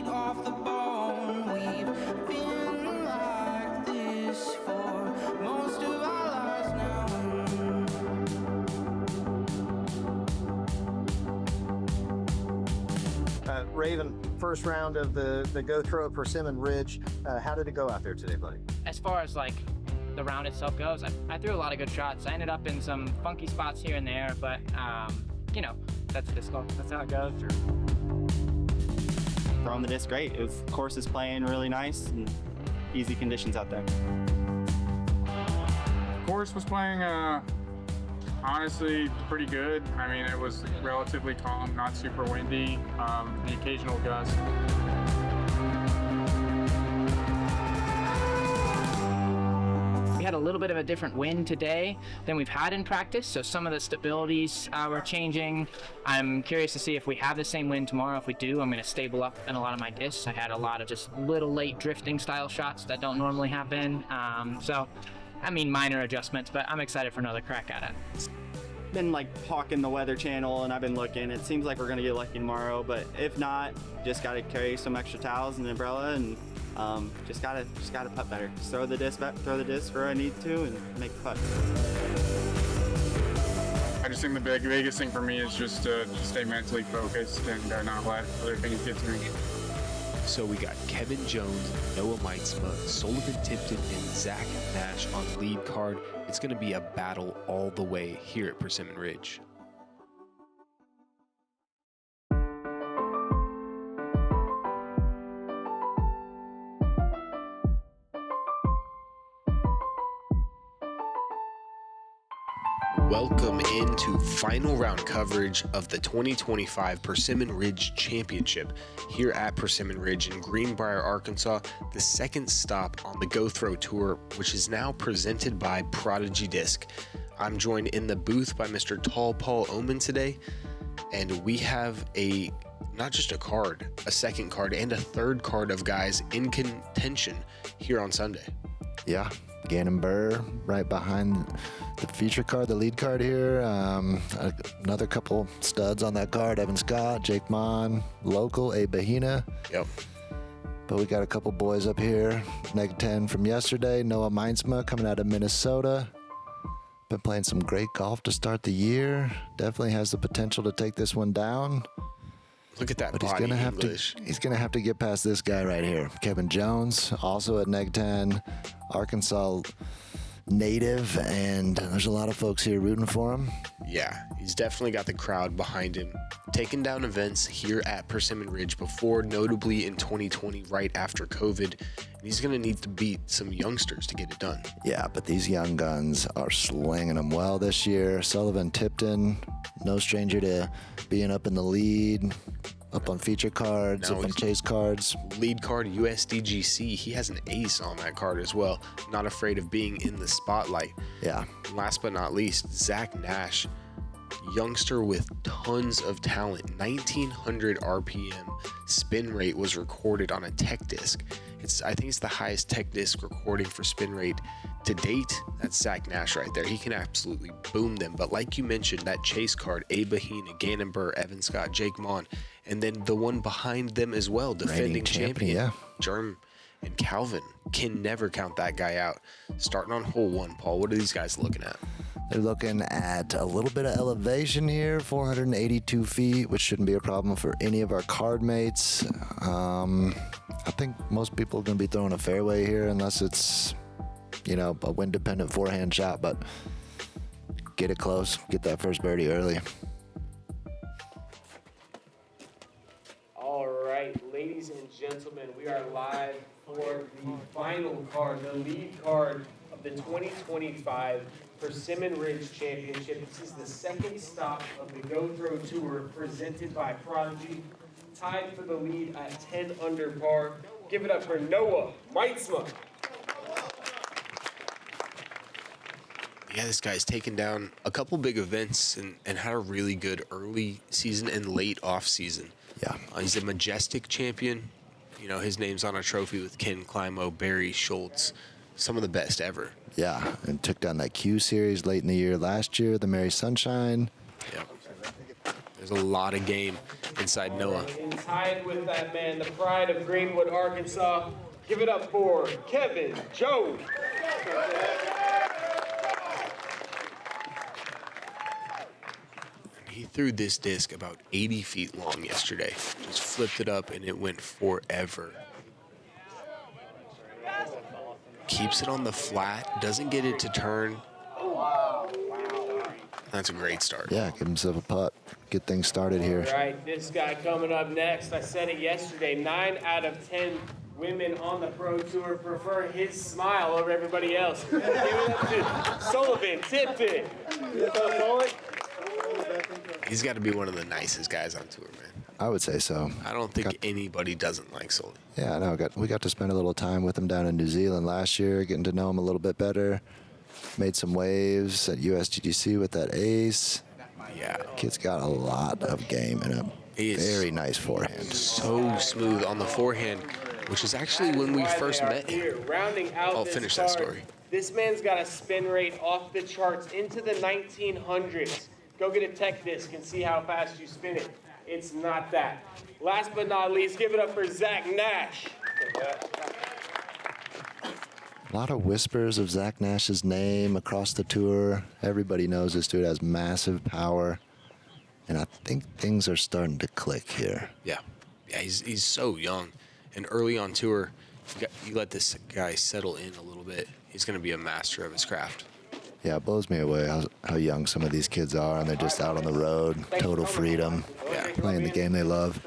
meat off the bone. We've been like this for most of our lives now. Raven, first round of the GoThrow Persimmon Ridge. How did it go out there today, buddy? As far as like the round itself goes, I threw a lot of good shots. I ended up in some funky spots here and there, but you know, that's disco. That's how it goes. Throwing the disc great. Course is playing really nice and easy conditions out there. Course was playing honestly pretty good. I mean, it was relatively calm, not super windy, the occasional gust. We had a little bit of a different wind today than we've had in practice, so some of the stabilities were changing. I'm curious to see if we have the same wind tomorrow. If we do, I'm going to stable up in a lot of my discs. I had a lot of just little late drifting style shots that don't normally happen. So, I mean, minor adjustments, but I'm excited for another crack at it. Been like hawking the Weather Channel and I've been looking. It seems like we're going to get lucky tomorrow, but if not, just got to carry some extra towels and an umbrella and just gotta putt better. Just throw the disc where I need to and make the putt. I just think the biggest thing for me is just to stay mentally focused and not let other things get to me. So we got Kevin Jones, Noah Meintsma, Sullivan Tipton, and Zach Nash on lead card. It's going to be a battle all the way here at Persimmon Ridge. Welcome into final round coverage of the 2025 Persimmon Ridge Championship here at Persimmon Ridge in Greenbrier, Arkansas, the second stop on the GoThrow Tour, which is now presented by Prodigy Disc. I'm joined in the booth by Mr. Tall Paul Oman today, and we have not just a card, a second card, and a third card of guys in contention here on Sunday. Yeah, Gannon Burr right behind the feature card, the lead card here. Another couple studs on that card, Evan Scott, Jake Mon, local, A. Bahina. Yep. But we got a couple boys up here. Neg 10 from yesterday, Noah Meintsma coming out of Minnesota. Been playing some great golf to start the year. Definitely has the potential to take this one down. Look at that But body English. he's gonna have to get past this guy right here. Kevin Jones, also at Neg 10, Arkansas native, and there's a lot of folks here rooting for him. Yeah, he's definitely got the crowd behind him. Taking down events here at Persimmon Ridge before, notably in 2020, right after COVID. And he's going to need to beat some youngsters to get it done. Yeah, but these young guns are slinging them well this year. Sullivan Tipton, no stranger to being up in the lead, up on feature cards, Now up on chase cards. Lead card USDGC, he has an ace on that card as well. Not afraid of being in the spotlight. Yeah. And last but not least, Zach Nash, youngster with tons of talent. 1900 RPM spin rate was recorded on a tech disc. I think it's the highest tech disc recording for spin rate to date. That's Zach Nash right there. He can absolutely boom them. But like you mentioned, that chase card, A. Bahina, Gannon Burr, Evan Scott, Jake Mon, and then the one behind them as well, defending champion, yeah. Germ and Calvin. Can never count that guy out. Starting on hole one, Paul, what are these guys looking at? They're looking at a little bit of elevation here, 482 feet, which shouldn't be a problem for any of our card mates. I think most people are going to be throwing a fairway here unless it's, a wind-dependent forehand shot, but get it close, get that first birdie early. All right, ladies and gentlemen, we are live for the final card, the lead card of the 2025 Persimmon Ridge Championship. This is the second stop of the GoThrow Tour presented by Prodigy. Tied for the lead at 10 under par. Give it up for Noah Meintsma. Yeah, this guy's taken down a couple big events and had a really good early season and late off season. Yeah. He's a Majestic champion. His name's on a trophy with Ken Climo, Barry Schultz, some of the best ever. Yeah, and took down that Q Series late in the year last year, the Mary Sunshine. Yeah. There's a lot of game inside Noah. And tied with that man, the pride of Greenwood, Arkansas. Give it up for Kevin Joe. He threw this disc about 80 feet long yesterday. Just flipped it up and it went forever. Keeps it on the flat, doesn't get it to turn. That's a great start. Yeah, give himself a putt. Get things started here. All right, this guy coming up next. I said it yesterday. 9 out of 10 women on the Pro Tour prefer his smile over everybody else. Give it up to Sullivan Tipton. He's got to be one of the nicest guys on tour, man. I would say so. I don't think anybody doesn't like Sully. Yeah, no, we got to spend a little time with him down in New Zealand last year, getting to know him a little bit better. Made some waves at USGDC with that ace. Yeah. Kid's got a lot of game and a very nice forehand. So smooth on the forehand, which is actually when we first met him. Rounding out I'll this finish card, that story. This man's got a spin rate off the charts into the 1900s. Go get a tech disc and see how fast you spin it. It's not that. Last but not least, give it up for Zach Nash. A lot of whispers of Zach Nash's name across the tour. Everybody knows this dude has massive power. And I think things are starting to click here. Yeah, he's so young. And early on tour, you let this guy settle in a little bit, he's going to be a master of his craft. Yeah, it blows me away how young some of these kids are, and they're just out on the road, total freedom, playing the game they love.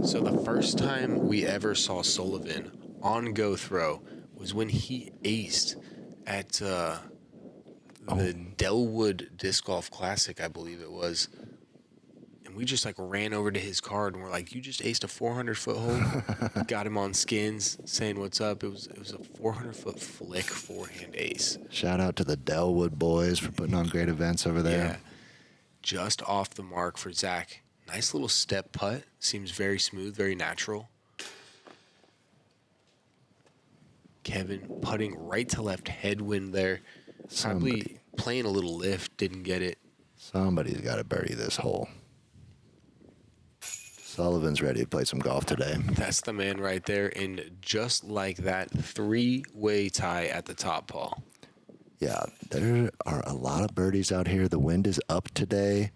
So the first time we ever saw Sullivan on GoThrow was when he aced at the Delwood Disc Golf Classic, I believe it was. And we just ran over to his card and we're like, you just aced a 400-foot hole? Got him on skins, saying what's up. It was a 400-foot flick forehand ace. Shout out to the Delwood boys for putting on great events over there. Yeah, just off the mark for Zach. Nice little step putt. Seems very smooth, very natural. Kevin putting right to left headwind there. Probably playing a little lift, didn't get it. Somebody's got to birdie this hole. Sullivan's ready to play some golf today. That's the man right there. And just like that, 3-way tie at the top, Paul. Yeah, there are a lot of birdies out here. The wind is up today,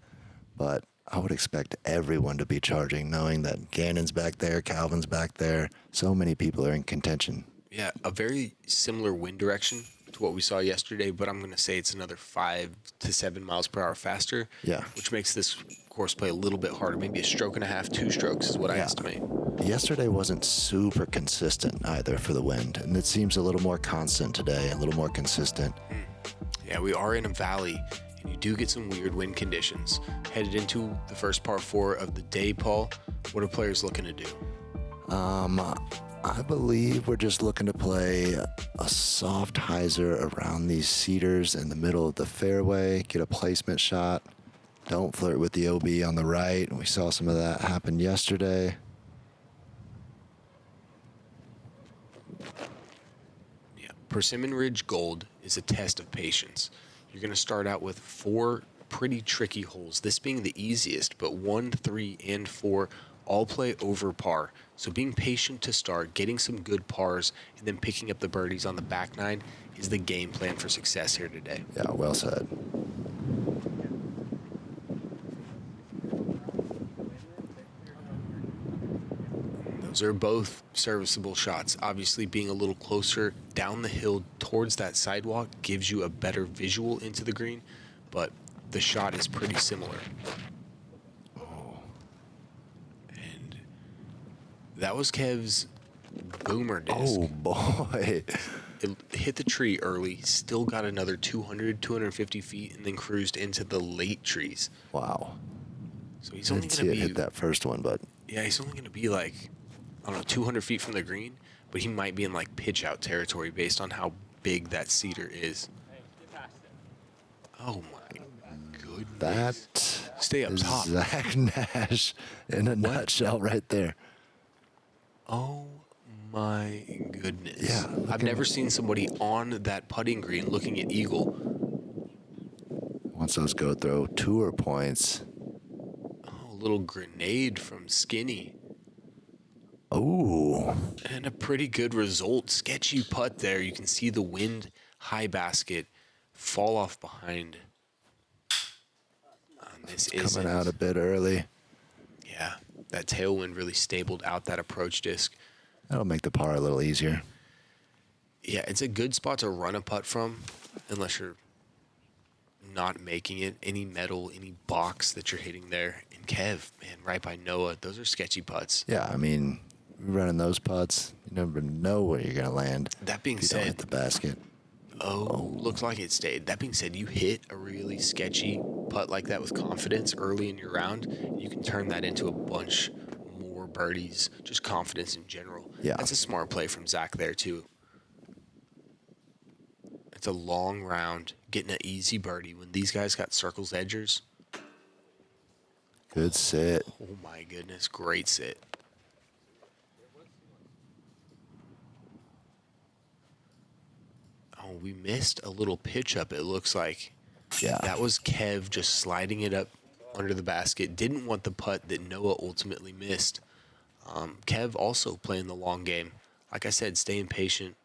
but I would expect everyone to be charging, knowing that Gannon's back there, Calvin's back there. So many people are in contention. Yeah, a very similar wind direction to what we saw yesterday, but I'm going to say it's another 5 to 7 miles per hour faster. Yeah. Which makes this course play a little bit harder. Maybe a stroke and a half, 2 strokes is what I estimate. Yesterday wasn't super consistent either for the wind, and it seems a little more constant today, a little more consistent. Yeah, we are in a valley, and you do get some weird wind conditions. Headed into the first par 4 of the day, Paul, what are players looking to do? I believe we're just looking to play a soft hyzer around these cedars in the middle of the fairway, get a placement shot. Don't flirt with the OB on the right. We saw some of that happen yesterday. Yeah, Persimmon Ridge Gold is a test of patience. You're going to start out with 4 pretty tricky holes, this being the easiest, but 1, 3, and 4 all play over par. So being patient to start, getting some good pars, and then picking up the birdies on the back 9 is the game plan for success here today. Yeah, well said. Those are both serviceable shots. Obviously, being a little closer down the hill towards that sidewalk gives you a better visual into the green, but the shot is pretty similar. And that was Kev's boomer disc. Oh, boy. It hit the tree early, still got another 200, 250 feet, and then cruised into the late trees. Wow. So he's I only didn't going see to it be... hit that first one, but... Yeah, he's only going to be like, I don't know, 200 feet from the green, but he might be in like pitch out territory based on how big that cedar is. Oh my goodness. That Stay up is top. Zach Nash in a nutshell right there. Oh my goodness. Yeah. I've never seen somebody on that putting green looking at eagle. Once those GoThrow Tour points, little grenade from Skinny. Oh, And a pretty good result. Sketchy putt there. You can see the wind high basket fall off behind. This is coming out a bit early. Yeah, that tailwind really stabled out that approach disc. That'll make the par a little easier. Yeah, it's a good spot to run a putt from, unless you're not making it. Any metal, any box that you're hitting there. And Kev, man, right by Noah, those are sketchy putts. Yeah, I mean, running those putts, you never know where you're going to land. That being if you don't said, hit the basket. looks like it stayed. That being said, you hit a really sketchy putt like that with confidence early in your round, you can turn that into a bunch more birdies, just confidence in general. Yeah. That's a smart play from Zach there, too. It's a long round, getting an easy birdie. When these guys got circles edgers, Good sit. oh my goodness, great sit. Oh, we missed a little pitch up, it looks like. Yeah. That was Kev just sliding it up under the basket. Didn't want the putt that Noah ultimately missed. Kev also playing the long game. Like I said, staying patient.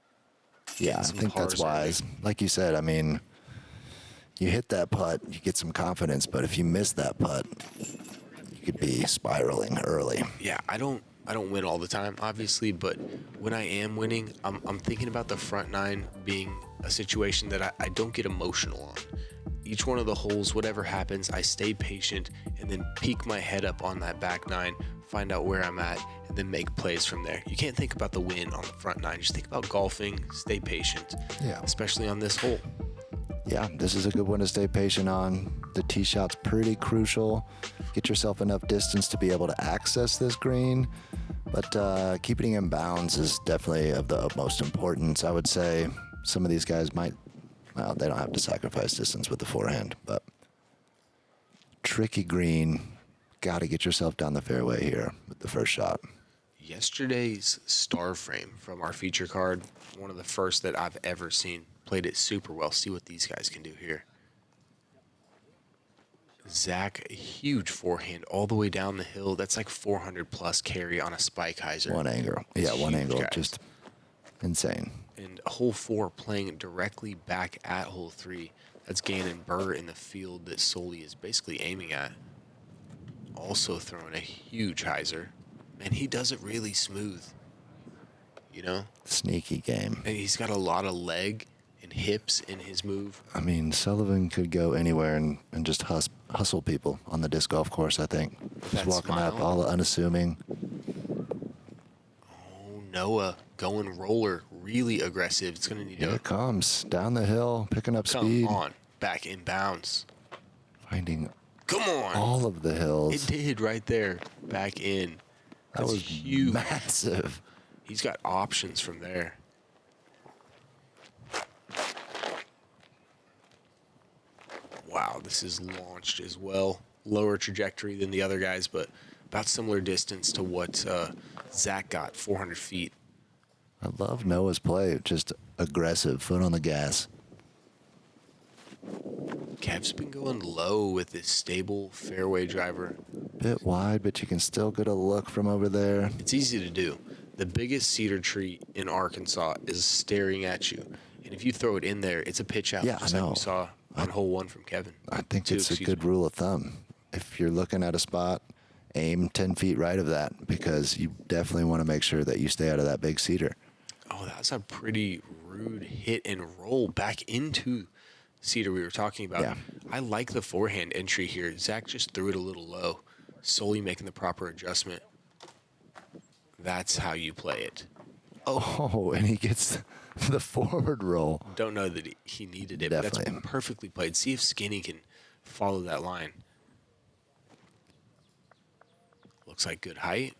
Yeah, I some think that's pars early. wise. Like you said, I mean, you hit that putt, you get some confidence, but if you miss that putt, you could be spiraling early. Yeah, I don't win all the time, obviously, but when I am winning, I'm thinking about the front nine being a situation that I don't get emotional on. Each one of the holes, whatever happens, I stay patient and then peek my head up on that back nine, find out where I'm at, and then make plays from there. You can't think about the win on the front nine. Just think about golfing, stay patient, Yeah. especially on this hole. Yeah, this is a good one to stay patient on. The tee shot's pretty crucial. Get yourself enough distance to be able to access this green, but keeping it in bounds is definitely of the utmost importance. I would say some of these guys might, well, they don't have to sacrifice distance with the forehand, but tricky green. Got to get yourself down the fairway here with the first shot. Yesterday's star frame from our feature card, one of the first that I've ever seen, played it super well. See what these guys can do here. Zach, a huge forehand all the way down the hill. That's like 400 plus carry on a spike hyzer. One angle. Yeah, one Huge angle. guys. Just insane. And hole 4 playing directly back at hole 3. That's Gannon Burr in the field that Sully is basically aiming at. Also throwing a huge hyzer. And he does it really smooth. You know? Sneaky game. And he's got a lot of leg and hips in his move. I mean, Sullivan could go anywhere and just hustle people on the disc golf course, I think. Just That walking up, smile. all unassuming. Oh, Noah going roller, really aggressive. It's going to need Here to it comes. Down the hill, picking up come speed. on. Back in bounds. Finding Come on. all of the hills. It did right there. Back in. That That's was huge. massive. He's got options from there. Wow, this is launched as well. Lower trajectory than the other guys, but about similar distance to what Zach got, 400 feet. I love Noah's play. Just aggressive, foot on the gas. Kev's been going low with this stable fairway driver. Bit wide, but you can still get a look from over there. It's easy to do. The biggest cedar tree in Arkansas is staring at you. And if you throw it in there, it's a pitch out, Yeah, just I like know. we saw on hole 1 from Kevin. I think Two, it's a excuse good me. rule of thumb. If you're looking at a spot, aim 10 feet right of that because you definitely want to make sure that you stay out of that big cedar. Oh, that's a pretty rude hit and roll back into cedar we were talking about. Yeah. I like the forehand entry here. Zach just threw it a little low, solely making the proper adjustment. That's how you play it. Oh, and he gets the forward roll. Don't know that he needed it, but Definitely. that's perfectly played. See if Skinny can follow that line. Looks like good height.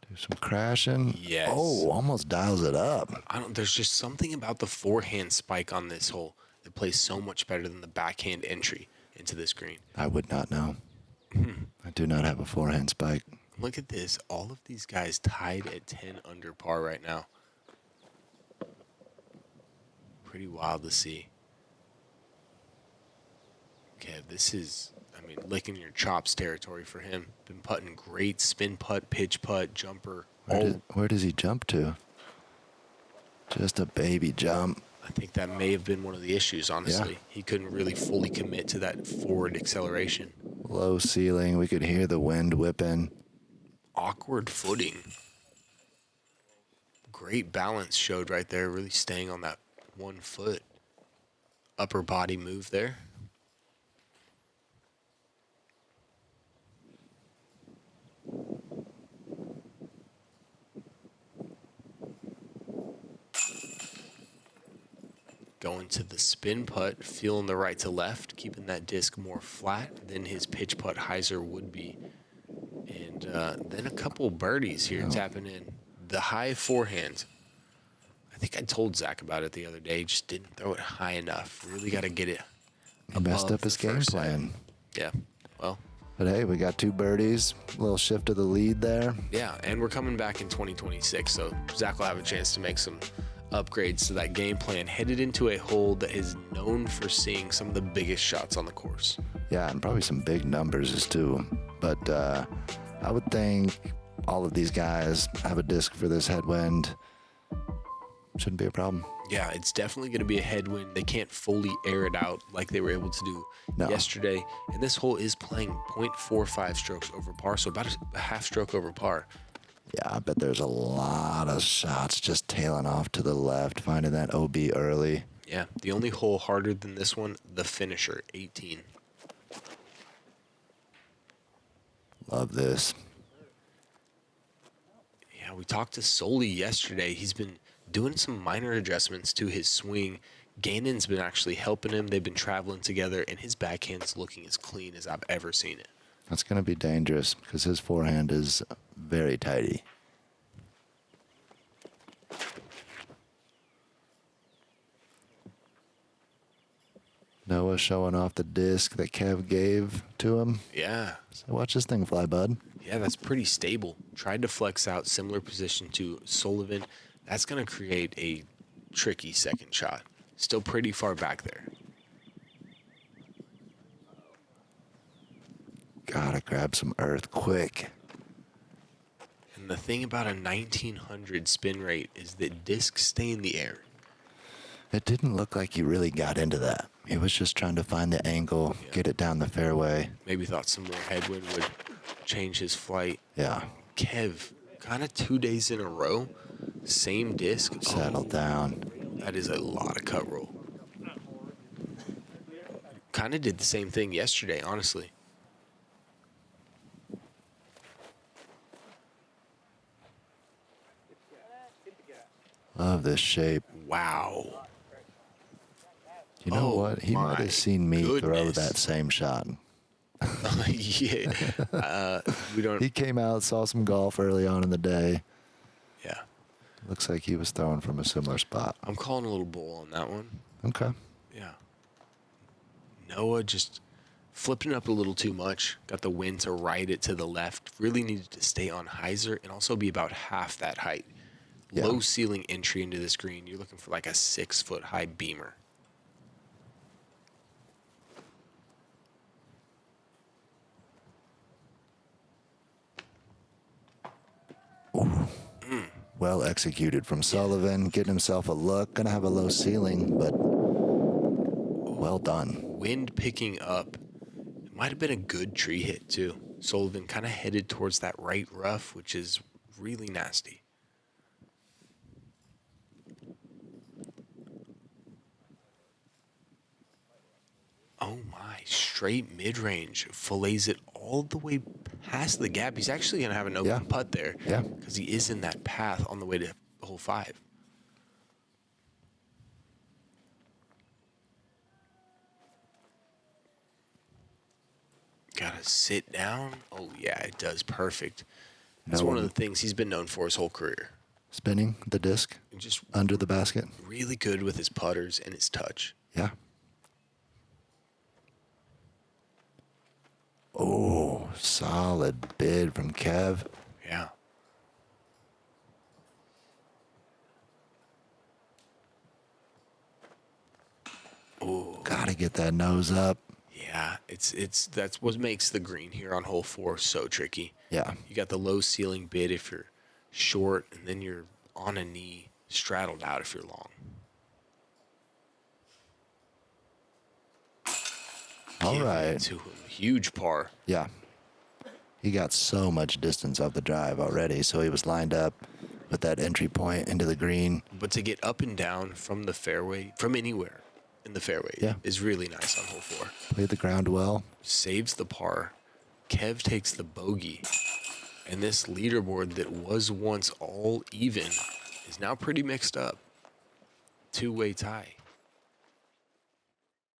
Do some crashing. Yes. Oh, almost dials it up. There's just something about the forehand spike on this hole that plays so much better than the backhand entry into this green. I would not know. I do not have a forehand spike. Look at this. All of these guys tied at 10 under par right now. Pretty wild to see. Okay, this is, I I mean, licking your chops territory for him. Been putting great spin putt, pitch putt, jumper. Where does he jump to? Just a baby jump. I think that may have been one of the issues, honestly. Yeah. He couldn't really fully commit to that forward acceleration. Low ceiling. We could hear the wind whipping. Awkward footing. Great balance showed right there, really staying on that 1 foot. Upper body move there. Going to the spin putt, feeling the right to left, keeping that disc more flat than his pitch putt hyzer would be. And then a couple birdies here tapping in. The high forehand. I think I told Zach about it the other day. Just didn't throw it high enough. Really got to get it. He messed up his game plan. Yeah, well. But hey, we got 2 birdies. A little shift of the lead there. Yeah, and we're coming back in 2026, so Zach will have a chance to make some upgrades to that game plan, headed into a hole that is known for seeing some of the biggest shots on the course. Yeah, and probably some big numbers too. But I would think all of these guys have a disc for this headwind. Shouldn't be a problem. Yeah, it's definitely going to be a headwind. They can't fully air it out like they were able to do yesterday. And this hole is playing 0.45 strokes over par, so about a half stroke over par. Yeah, I bet there's a lot of shots just tailing off to the left, finding that OB early. Yeah, the only hole harder than this one, the finisher, 18. Love this. Yeah, we talked to Sully yesterday. He's been doing some minor adjustments to his swing. Gannon's been actually helping him. They've been traveling together, and his backhand's looking as clean as I've ever seen it. That's going to be dangerous because his forehand is very tidy. Noah showing off the disc that Kev gave to him. Yeah. So watch this thing fly, bud. Yeah, that's pretty stable. Tried to flex out, similar position to Sullivan. That's going to create a tricky second shot. Still pretty far back there. Gotta grab some earth quick. And the thing about a 1900 spin rate is that discs stay in the air. It didn't look like he really got into that. He was just trying to find the angle, get it down the fairway. Maybe thought some more headwind would change his flight. Yeah. Kev, kind of 2 days in a row, same disc. Settled down. That is a lot of cut roll. Kind of did the same thing yesterday, honestly. Love this shape. Wow. You know what? He might have seen me throw that same shot. Yeah. We don't. He came out, saw some golf early on in the day. Yeah. Looks like he was throwing from a similar spot. I'm calling a little bull on that one. Okay. Yeah. Noah just flipping it up a little too much. Got the wind to right it to the left. Really needed to stay on hyzer and also be about half that height. Yeah. Low ceiling entry into this green. You're looking for like a 6-foot high beamer. Ooh. Well executed from Sullivan, getting himself a look. Gonna have a low ceiling, but well done. Wind picking up. It might have been a good tree hit too. Sullivan kind of headed towards that right rough, which is really nasty. Oh my, straight mid-range. Fillets it all the way past the gap. He's actually going to have an open putt there. Yeah. Because he is in that path on the way to hole 5. Gotta sit down. Oh yeah, it does perfect. That's one of the things he's been known for his whole career. Spinning the disc Just under the basket. really good with his putters and his touch. Yeah. Oh, solid bid from Kev. Yeah. Gotta get that nose up. Yeah, that's what makes the green here on hole 4 so tricky. Yeah. You got the low ceiling bid if you're short, and then you're on a knee, straddled out if you're long. All right. To a huge par. Yeah. He got so much distance off the drive already, so he was lined up with that entry point into the green. But to get up and down from the fairway, from anywhere in the fairway, is really nice on hole 4. Played the ground well. Saves the par. Kev takes the bogey. And this leaderboard that was once all even is now pretty mixed up. Two-way tie.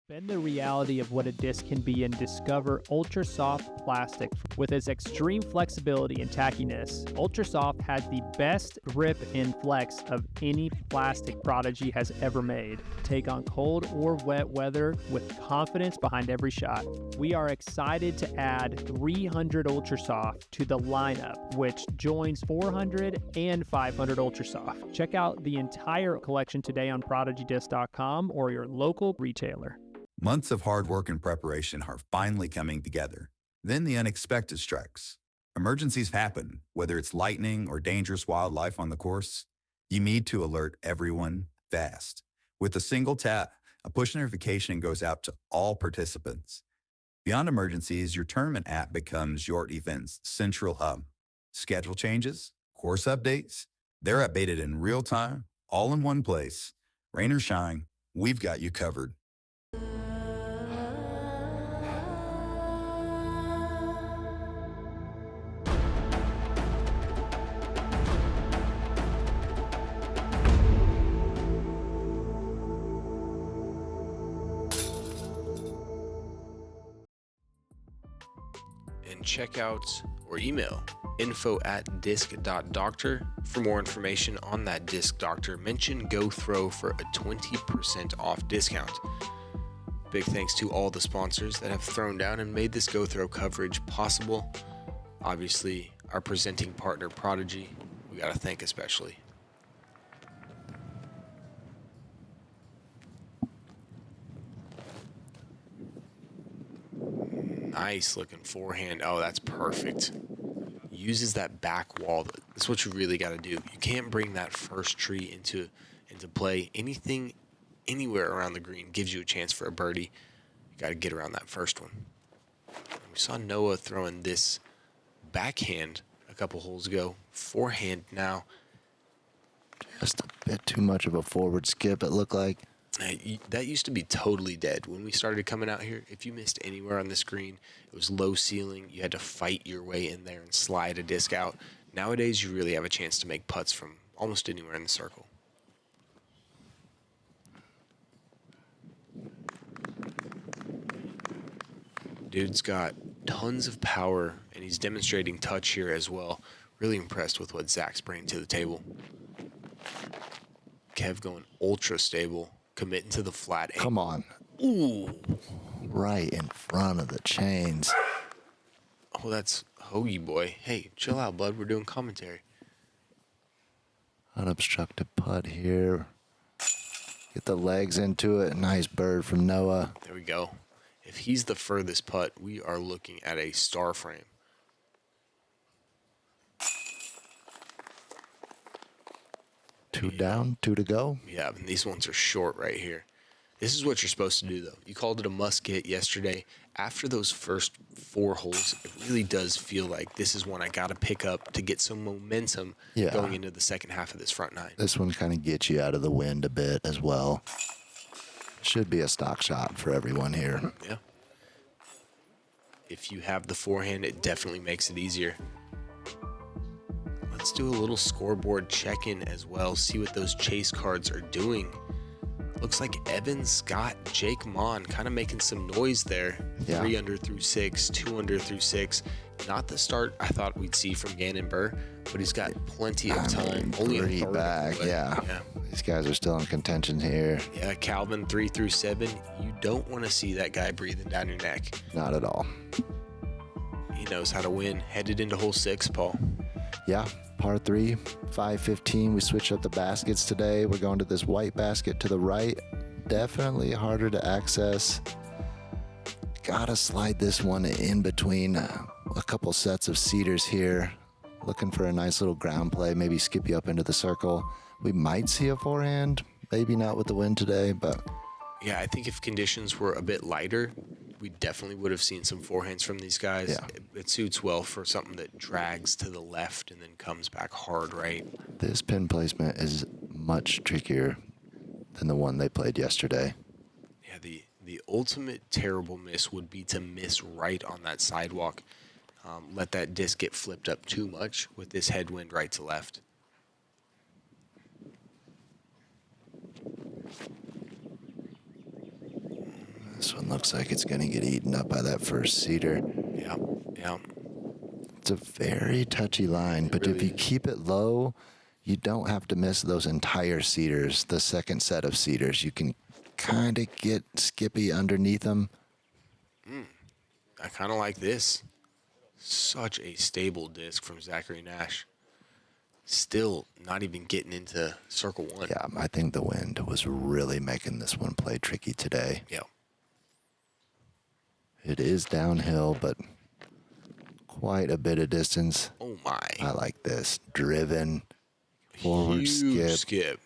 Bend the reality of what a disc can be and discover Ultra Soft plastic. With its extreme flexibility and tackiness, Ultra Soft has the best grip and flex of any plastic Prodigy has ever made. Take on cold or wet weather with confidence behind every shot. We are excited to add 300 Ultra Soft to the lineup, which joins 400 and 500 Ultra Soft. Check out the entire collection today on ProdigyDisc.com or your local retailer. Months of hard work and preparation are finally coming together. Then the unexpected strikes. Emergencies happen, whether it's lightning or dangerous wildlife on the course. You need to alert everyone fast. With a single tap, a push notification goes out to all participants. Beyond emergencies, your tournament app becomes your event's central hub. Schedule changes, course updates, they're updated in real time, all in one place. Rain or shine, we've got you covered. Check out or email info@disc.doctor for more information on that Disc Doctor. Mention GoThrow for a 20% off discount. Big thanks to all the sponsors that have thrown down and made this GoThrow coverage possible. Obviously, our presenting partner Prodigy, we got to thank especially. Nice looking forehand. Oh, that's perfect. Uses that back wall. That's what you really got to do. You can't bring that first tree into play. Anything, anywhere around the green gives you a chance for a birdie. You got to get around that first one. We saw Noah throwing this backhand a couple holes ago. Forehand now. Just a bit too much of a forward skip, it looked like. That used to be totally dead. When we started coming out here, if you missed anywhere on this green, it was low ceiling. You had to fight your way in there and slide a disc out. Nowadays, you really have a chance to make putts from almost anywhere in the circle. Dude's got tons of power, and he's demonstrating touch here as well. Really impressed with what Zach's bringing to the table. Kev going ultra stable. Committing to the flat angle. Come on. Ooh. Right in front of the chains. Oh, that's Hoagie boy. Hey, chill out, bud. We're doing commentary. Unobstructed putt here. Get the legs into it. Nice bird from Noah. There we go. If he's the furthest putt, we are looking at a star frame. Two down, 2 to go. Yeah, and these ones are short right here. This is what you're supposed to do, though. You called it a must-get yesterday. After those first 4 holes, it really does feel like this is one I got to pick up to get some momentum going into the second half of this front 9. This one kind of gets you out of the wind a bit as well. Should be a stock shot for everyone here. Yeah. If you have the forehand, it definitely makes it easier. Let's do a little scoreboard check-in as well, see what those chase cards are doing. Looks like Evan, Scott, Jake Mon kind of making some noise there. Yeah. 3 under through 6, 2 under through 6. Not the start I thought we'd see from Gannon Burr, but he's got plenty of time. Only a third back, yeah. These guys are still in contention here. Yeah, Calvin 3 through 7. You don't want to see that guy breathing down your neck. Not at all. He knows how to win. Headed into hole 6, Paul. Yeah, par 3, 5-15. We switched up the baskets today. We're going to this white basket to the right. Definitely harder to access. gotta slide this one in between a couple sets of cedars here. Looking for a nice little ground play, maybe skip you up into the circle. We might see a forehand, maybe not with the wind today, but Yeah, I think if conditions were a bit lighter, we definitely would have seen some forehands from these guys. Yeah. It suits well for something that drags to the left and then comes back hard right. this pin placement is much trickier than the one they played yesterday. Yeah, the ultimate terrible miss would be to miss right on that sidewalk. Let that disc get flipped up too much with this headwind right to left. This one looks like it's going to get eaten up by that first cedar. Yeah, yeah. It's a very touchy line, but if really you keep it low, you don't have to miss those entire cedars, the second set of cedars. You can kind of get skippy underneath them. I kind of like this. Such a stable disc from Zachary Nash. Still not even getting into circle one. Yeah, I think the wind was really making this one play tricky today. Yeah. It is downhill, but quite a bit of distance. Oh my. I like this. Driven, forward Huge skip.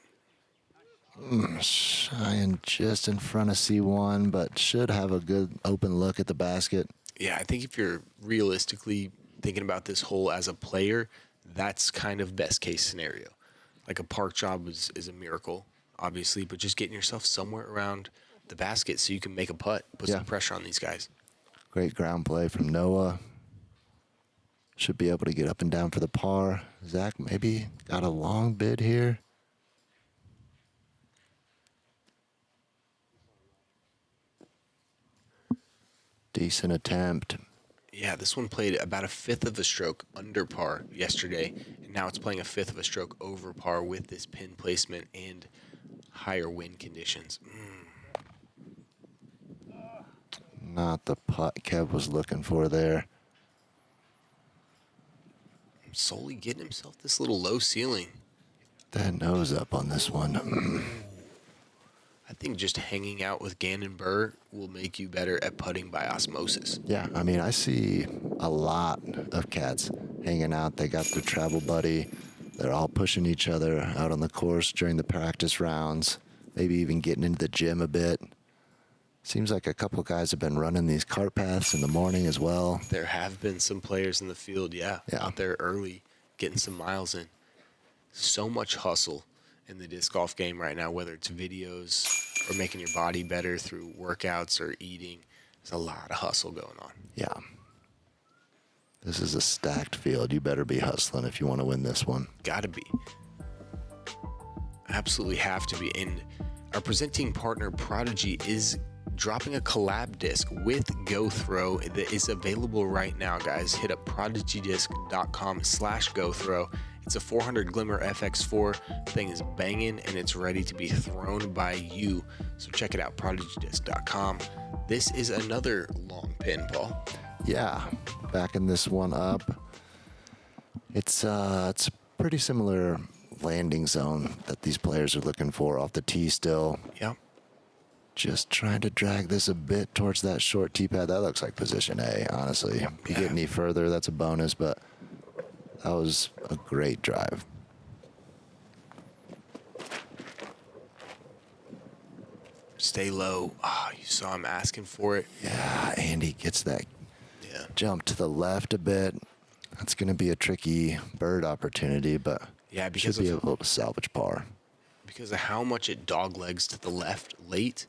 Shying just in front of C1, but should have a good open look at the basket. Yeah, I think if you're realistically thinking about this hole as a player, that's kind of best case scenario. Like a park job is a miracle, obviously, but just getting yourself somewhere around the basket so you can make a putt, put some pressure on these guys. Great ground play from Noah. Should be able to get up and down for the par. Zach maybe got a long bid here. Decent attempt. Yeah, this one played about a fifth of a stroke under par yesterday, and now it's playing a fifth of a stroke over par with this pin placement and higher wind conditions. Not the putt Kev was looking for there. Solely getting himself this little low ceiling. That nose up on this one. I think just hanging out with Gannon Burr will make you better at putting by osmosis. Yeah, I mean, I see a lot of cats hanging out. They got their travel buddy. They're all pushing each other out on the course during the practice rounds, maybe even getting into the gym a bit. Seems like a couple guys have been running these cart paths in the morning as well. There have been some players in the field, out there early, getting some miles in. So much hustle in the disc golf game right now, whether it's videos or making your body better through workouts or eating. There's a lot of hustle going on. Yeah. This is a stacked field. You better be hustling if you want to win this one. Gotta be. Absolutely have to be. And our presenting partner, Prodigy, is dropping a collab disc with GoThrow that is available right now, guys. Hit up prodigydisc.com/GoThrow. It's a 400 Glimmer FX4. Thing is banging and it's ready to be thrown by you. So check it out, prodigydisc.com. This is another long pin, Paul. Yeah, backing this one up. It's a pretty similar landing zone that these players are looking for off the tee still. Yep. Just trying to drag this a bit towards that short tee pad. That looks like position A, honestly. If you get any further, that's a bonus, but that was a great drive. Stay low. You saw him asking for it. Yeah, Andy gets that jump to the left a bit. That's going to be a tricky bird opportunity, but because should be able to salvage par. Because of how much it doglegs to the left late,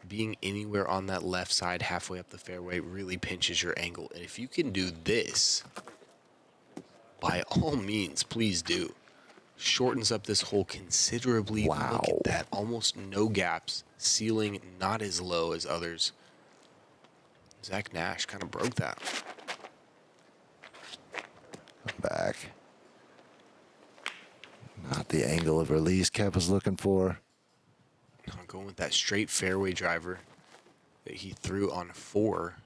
being anywhere on that left side halfway up the fairway really pinches your angle. And if you can do this, by all means, please do. Shortens up this hole considerably. Wow. Look at that. Almost no gaps. Ceiling not as low as others. Zach Nash kind of broke that. Back. Not the angle of release Kev was looking for. I'm going with that straight fairway driver that he threw on 4.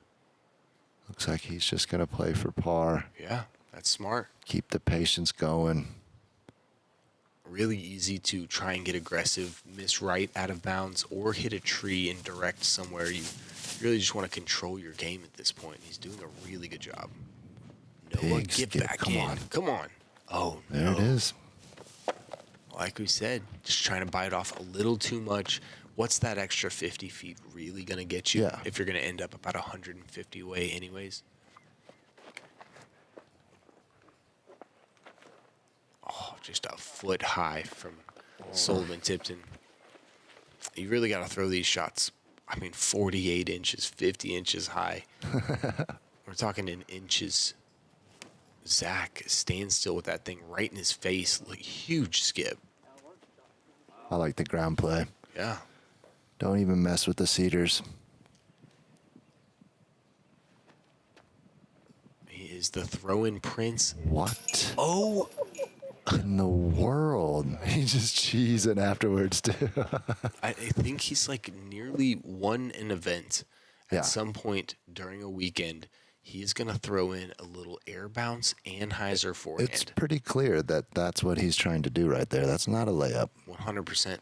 Looks like he's just going to play for par. Yeah, that's smart. Keep the patience going. Really easy to try and get aggressive, miss right out of bounds, or hit a tree and direct somewhere you You really just want to control your game at this point. He's doing a really good job. Noah, Big get skip. back Come in. on. Come on. Oh, There no. it is. Like we said, just trying to bite off a little too much. What's that extra 50 feet really going to get you Yeah. if you're going to end up about 150 away anyways? Oh, just a foot high from Sullivan Tipton. You really got to throw these shots, 48 inches, 50 inches high. We're talking in inches. Zach stands still with that thing right in his face. Like, huge skip. I like the ground play. Yeah. Don't even mess with the cedars. He is the throw-in prince. What Oh, in the world? He's just cheesing afterwards, too. I think he's like nearly won an event at Yeah. some point during a weekend. He's going to throw in a little air bounce and hyzer forehand. It's pretty clear that that's what he's trying to do right there. That's not a layup. 100%.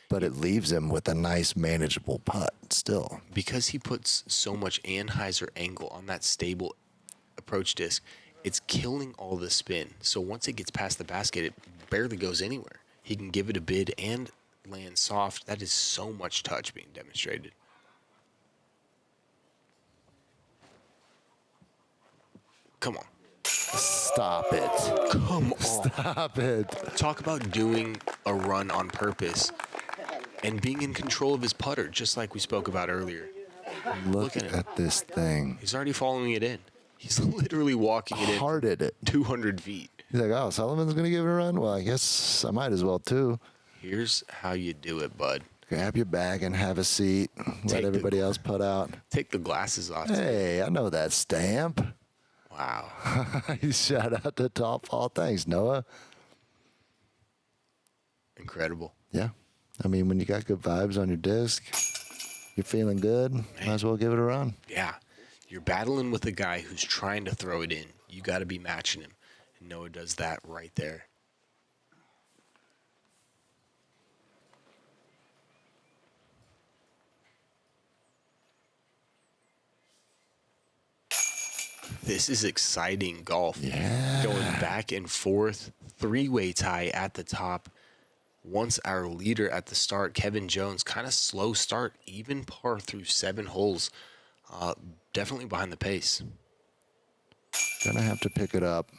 But it leaves him with a nice, manageable putt still. Because he puts so much anhyzer angle on that stable approach disc, it's killing all the spin. So once it gets past the basket, it barely goes anywhere. He can give it a bid and land soft. That is so much touch being demonstrated. Come on. Stop it. Come on. Stop it. Talk about doing a run on purpose and being in control of his putter, just like we spoke about earlier. Look at him. at this thing. He's already following it in. He's literally walking it in Hearted it. 200 feet. He's like, oh, Sullivan's going to give it a run? Well, I guess I might as well, too. Here's how you do it, bud. Grab your bag and have a seat. Let everybody else put out. Take the glasses off. Hey, I know that stamp. Wow. Shout out to Top Fall. Thanks, Noah. Incredible. Yeah. I mean, when you got good vibes on your disc, you're feeling good, might as well give it a run. Yeah. You're battling with a guy who's trying to throw it in. You got to be matching him. And Noah does that right there. This is exciting golf. Yeah. Going back and forth, three-way tie at the top. Once our leader at the start, Kevin Jones, kind of slow start, even par through 7 holes. Definitely behind the pace. Gonna have to pick it up,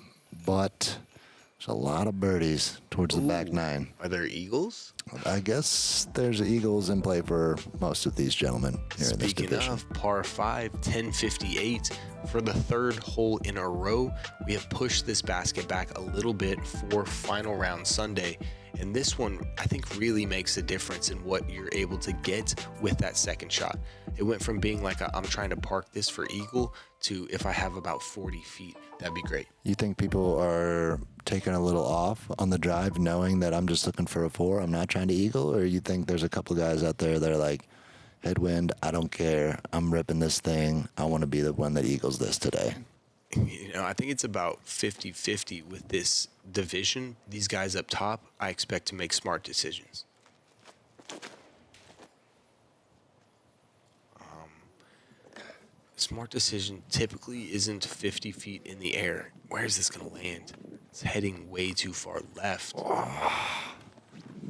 but there's a lot of birdies towards the back 9. Are there eagles? I guess there's eagles in play for most of these gentlemen here in this Speaking division. of, par 5, 1058. For the 3rd hole in a row, we have pushed this basket back a little bit for final round Sunday. And this one, I think, really makes a difference in what you're able to get with that second shot. It went from being like, I'm trying to park this for eagle, to if I have about 40 feet, that'd be great. You think people are taking a little off on the drive knowing that I'm just looking for a 4, I'm not trying to eagle? Or you think there's a couple guys out there that are like, headwind, I don't care, I'm ripping this thing, I want to be the one that eagles this today? You know, I think it's about 50-50 with this division. These guys up top, I expect to make smart decisions. Smart decision typically isn't 50 feet in the air. Where is this going to land? It's heading way too far left.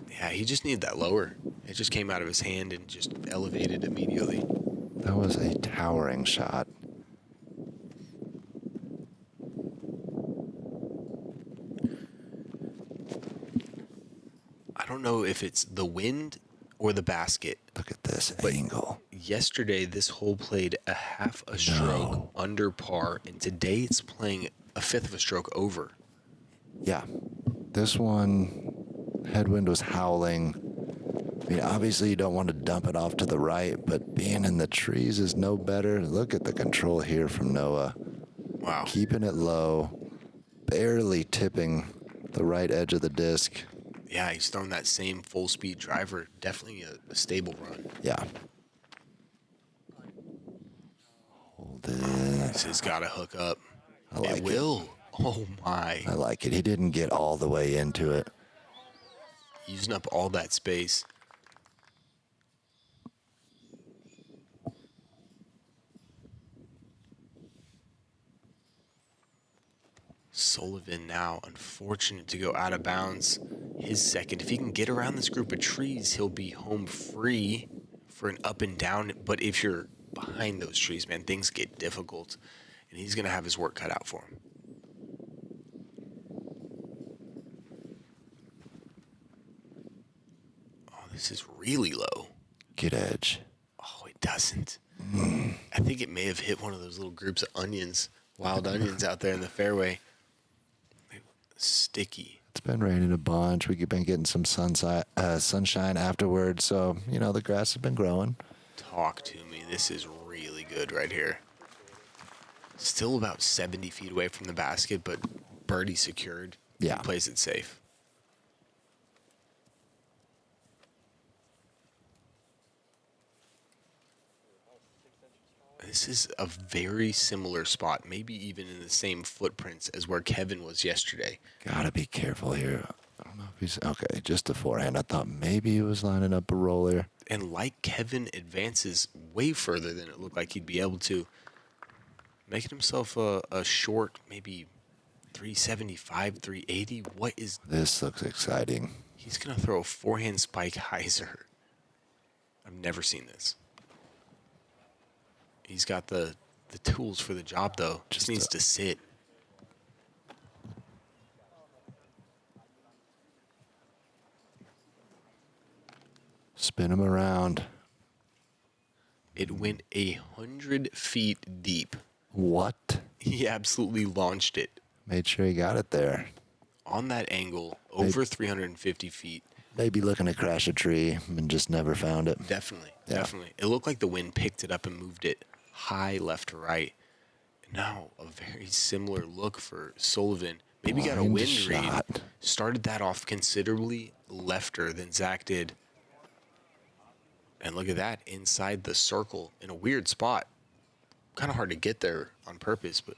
Yeah, he just needed that lower. It just came out of his hand and just elevated immediately. That was a towering shot. I don't know if it's the wind or the basket. Look at this angle. Yesterday, this hole played a half a stroke under par, and today it's playing a fifth of a stroke over. Yeah. This one, headwind was howling. I mean, obviously you don't want to dump it off to the right, but being in the trees is no better. Look at the control here from Noah. Wow. Keeping it low, barely tipping the right edge of the disc. Yeah, he's throwing that same full-speed driver. Definitely a stable run. Yeah. Hold it. This has got to hook up. I like it will. Oh, my. I like it. He didn't get all the way into it. Using up all that space. Sullivan now unfortunate to go out of bounds. His second. If he can get around this group of trees, he'll be home free for an up and down. But if you're behind those trees, man, things get difficult. And he's going to have his work cut out for him. Oh, this is really low. Good edge. Oh, it doesn't. I think it may have hit one of those little groups of onions, wild onions out there in the fairway. Sticky. It's been raining a bunch. We've been getting some sunshine afterwards, so, you know, the grass has been growing. Talk to me. This is really good right here. Still about 70 feet away from the basket, but birdie secured. Yeah. He plays it safe. This is a very similar spot, maybe even in the same footprints as where Kevin was yesterday. Gotta be careful here. I don't know if he's... Okay, just a forehand. I thought maybe he was lining up a roller. And like Kevin advances way further than it looked like he'd be able to, making himself a short, maybe 375, 380. What is... This looks exciting. He's going to throw a forehand spike hyzer. I've never seen this. He's got the tools for the job, though. Just needs to sit. Spin him around. It went 100 feet deep. What? He absolutely launched it. Made sure he got it there. On that angle, over 350 feet. Maybe looking to crash a tree and just never found it. Definitely, Yeah. definitely. It looked like the wind picked it up and moved it high left to right. Now a very similar look for Sullivan. Maybe got a Blind wind shot. read. Started that off considerably lefter than Zach did. And look at that, inside the circle in a weird spot. Kind of hard to get there on purpose, but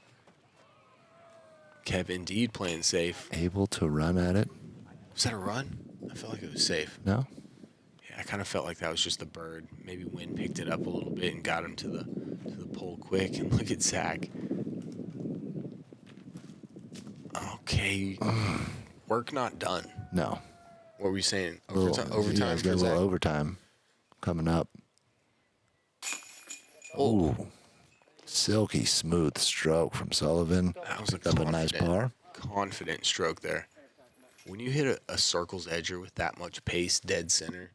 Kev indeed playing safe. Able to run at it. Was that a run? I felt like it was safe. No? Yeah, I kind of felt like that was just the bird. Maybe wind picked it up a little bit and got him to the pole quick. And look at Zach. Okay. Work not done. No. What were you saying? Overtime Overtime got for a little Zach? overtime coming up. Ooh. Silky smooth stroke from Sullivan. That was a Picked up a nice par. confident stroke there. When you hit a circle's edger with that much pace, dead center,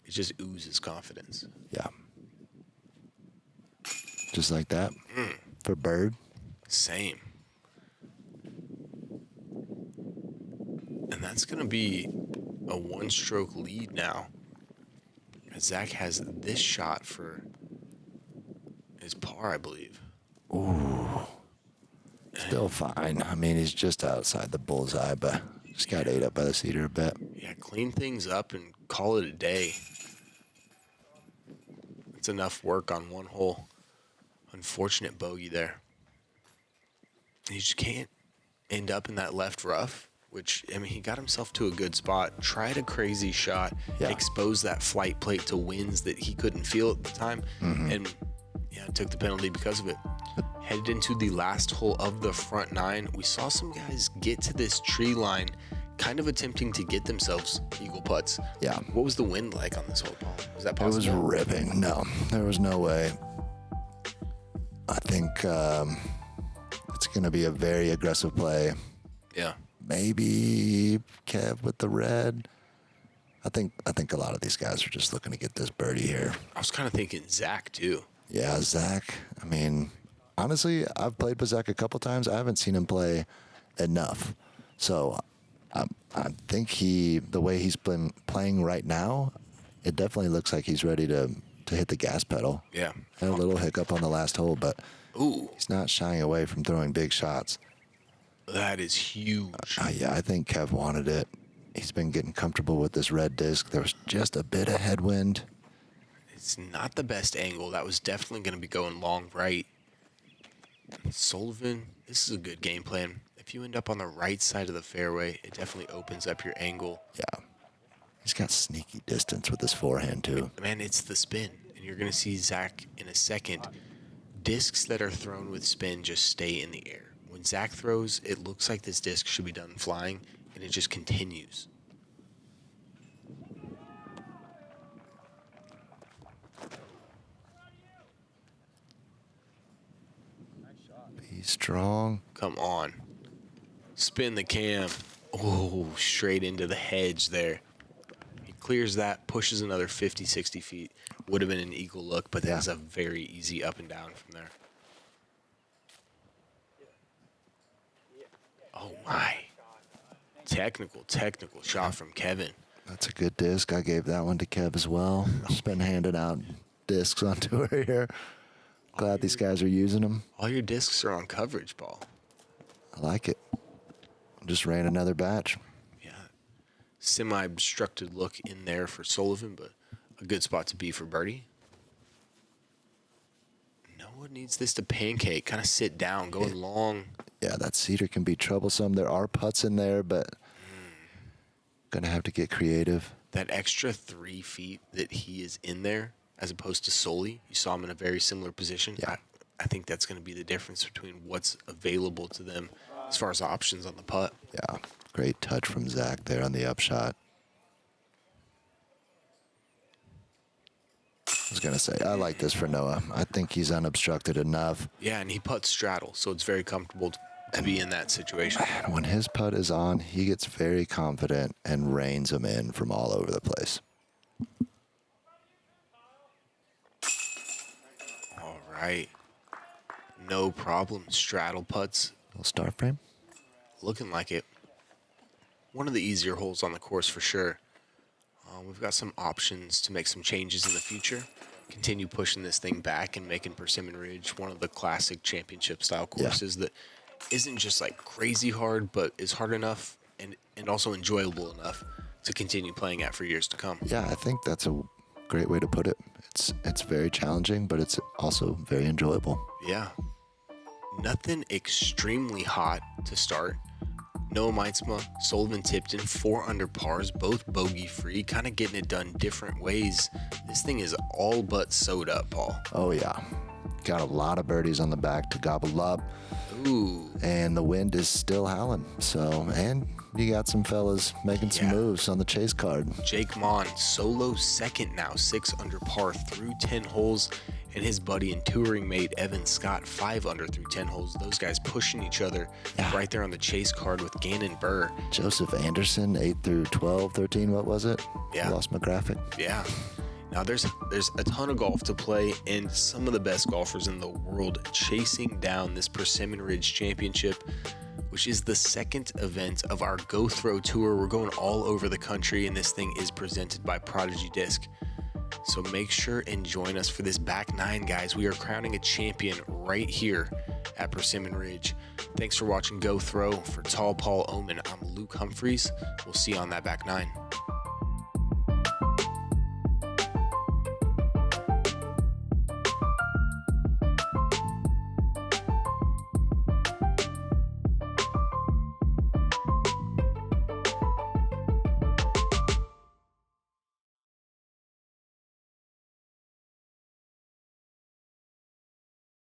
it just oozes confidence. Yeah. Just like that. For bird. Same. And that's going to be a one-stroke lead now. Zach has this shot for his par, I believe. Ooh. Still fine. I mean, he's just outside the bullseye, but just got ate up by the cedar a bit. Yeah, clean things up and call it a day. It's enough work on one hole. Unfortunate bogey there. You just can't end up in that left rough, which, I mean, he got himself to a good spot, tried a crazy shot, exposed that flight plate to winds that he couldn't feel at the time, and took the penalty because of it. Headed into the last hole of the front nine, we saw some guys get to this tree line, kind of attempting to get themselves eagle putts. Yeah. What was the wind like on this hole, Paul? Was that possible? It was ripping. No, there was no way. I think it's going to be a very aggressive play. Yeah. Maybe Kev with the red. I think a lot of these guys are just looking to get this birdie here. I was kind of thinking Zach, too. Yeah, Zach. I mean, honestly, I've played with Zach a couple times. I haven't seen him play enough. So I think the way he's been playing right now, it definitely looks like he's ready to hit the gas pedal. Yeah. Had a little hiccup on the last hole, but he's not shying away from throwing big shots. That is huge. Yeah, I think Kev wanted it. He's been getting comfortable with this red disc. There was just a bit of headwind. It's not the best angle. That was definitely going to be going long right. Sullivan, this is a good game plan. If you end up on the right side of the fairway, it definitely opens up your angle. Yeah. He's got sneaky distance with his forehand, too. Man, it's the spin. And you're going to see Zach in a second. Discs that are thrown with spin just stay in the air. When Zach throws, it looks like this disc should be done flying, and it just continues. Be strong. Come on. Spin the cam. Oh, straight into the hedge there. He clears that, pushes another 50, 60 feet. Would have been an eagle look, but that's a very easy up and down from there. Oh, my. Technical shot from Kevin. That's a good disc. I gave that one to Kev as well. Just been handing out discs on tour here. Glad these guys are using them. All your discs are on coverage, Paul. I like it. Just ran another batch. Yeah. Semi-obstructed look in there for Sullivan, but a good spot to be for birdie. No one needs this to pancake. Kind of sit down, going long. Yeah, that cedar can be troublesome. There are putts in there, but gonna have to get creative. That extra 3 feet that he is in there, as opposed to Sully, you saw him in a very similar position. Yeah. I think that's going to be the difference between what's available to them as far as options on the putt. Yeah, great touch from Zach there on the upshot. I was going to say, I like this for Noah. I think he's unobstructed enough. Yeah, and he putts straddle, so it's very comfortable to be in that situation. Man, when his putt is on, he gets very confident and reins them in from all over the place. All right. No problem. Straddle putts. Little start frame. Looking like it. One of the easier holes on the course for sure. We've got some options to make some changes in the future. Continue pushing this thing back and making Persimmon Ridge one of the classic championship style courses that isn't just like crazy hard, but is hard enough and also enjoyable enough to continue playing at for years to come. Yeah, I think that's a great way to put it. It's very challenging, but it's also very enjoyable. Yeah. Nothing extremely hot to start. No Meintsma, Sullivan Tipton, 4 under pars, both bogey free, kind of getting it done different ways. This thing is all but sewed up, Paul. Oh, yeah. Got a lot of birdies on the back to gobble up. Ooh. And the wind is still howling. So, and you got some fellas making some moves on the chase card. Jake Mon, solo second now, 6 under par through 10 holes. And his buddy and touring mate, Evan Scott, 5 under through 10 holes. Those guys pushing each other right there on the chase card with Gannon Burr. Joseph Anderson, 8 through 12, 13, what was it? Yeah. Lost my graphic. Yeah. Now, there's a ton of golf to play, and some of the best golfers in the world chasing down this Persimmon Ridge Championship, which is the second event of our GoThrow Tour. We're going all over the country, and this thing is presented by Prodigy Disc. So make sure and join us for this back 9, guys. We are crowning a champion right here at Persimmon Ridge. Thanks for watching GoThrow. For Tall Paul Oman, I'm Luke Humphreys. We'll see you on that back 9.